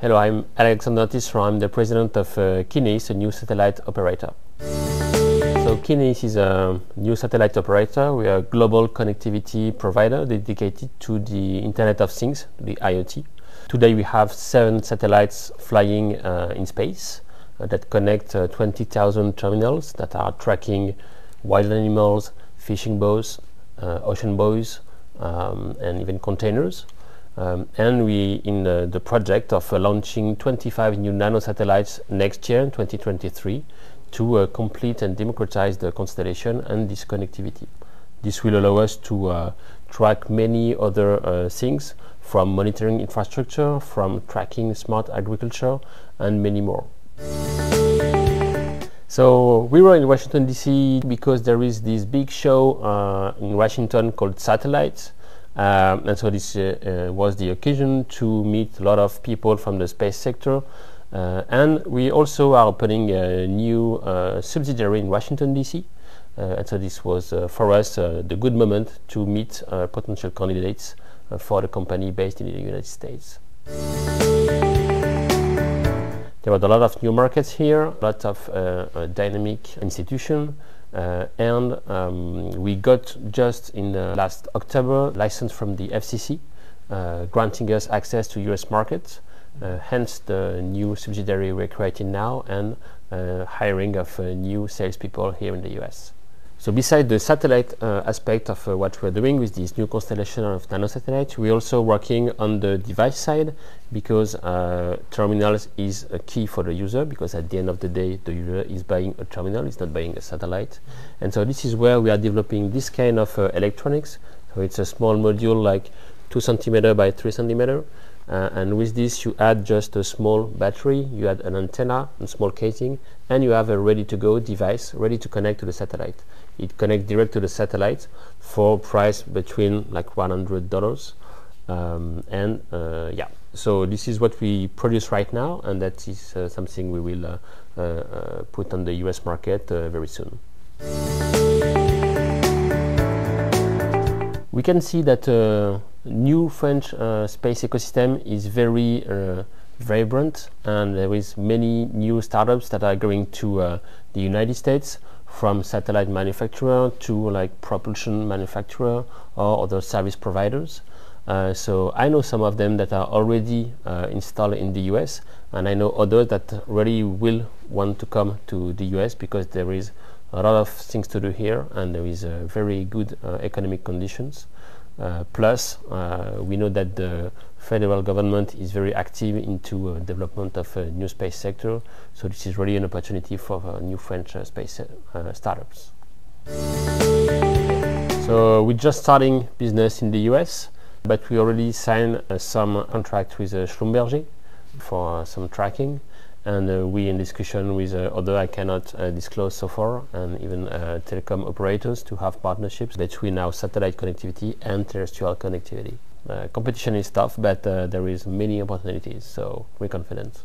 Hello, I'm Alexandre Tisserant. I'm the president of Kineis, a new satellite operator. So Kineis is a new satellite operator. We are a global connectivity provider dedicated to the Internet of Things, the IoT. Today we have 7 satellites flying in space that connect 20,000 terminals that are tracking wild animals, fishing boats, ocean buoys, and even containers. And we in the project of launching 25 new nanosatellites next year in 2023 to complete and democratize the constellation and this connectivity. This will allow us to track many other things, from monitoring infrastructure, from tracking smart agriculture, and many more. So we were in Washington DC because there is this big show in Washington called Satellites. And so this was the occasion to meet a lot of people from the space sector, and we also are opening a new subsidiary in Washington DC, and so this was for us the good moment to meet potential candidates for the company based in the United States. There were a lot of new markets here, a lot of dynamic institutions. And we got just in last October license from the FCC, granting us access to US markets, hence the new subsidiary we're creating now and hiring of new salespeople here in the US. So besides the satellite aspect of what we're doing with this new constellation of nanosatellites, we're also working on the device side, because terminals is a key for the user, because at the end of the day the user is buying a terminal, it's not buying a satellite. And so this is where we are developing this kind of electronics. So it's a small module like 2 cm by 3 cm, and with this you add just a small battery, you add an antenna and small casing, and you have a ready-to-go device ready to connect to the satellite. It connects direct to the satellite for a price between like $100, yeah. So this is what we produce right now, and that is something we will put on the US market very soon. We can see that new French space ecosystem is very vibrant, and there is many new startups that are going to the United States, from satellite manufacturer to like propulsion manufacturer or other service providers. So I know some of them that are already installed in the US, and I know others that really will want to come to the US because there is a lot of things to do here, and there is very good economic conditions. Plus, we know that the federal government is very active into development of a new space sector, so this is really an opportunity for new French space startups. So we're just starting business in the US, but we already signed some contract with Schlumberger for some tracking, and we in discussion with other I cannot disclose so far, and even telecom operators, to have partnerships between our satellite connectivity and terrestrial connectivity. Competition is tough, but there is many opportunities, so we're confident.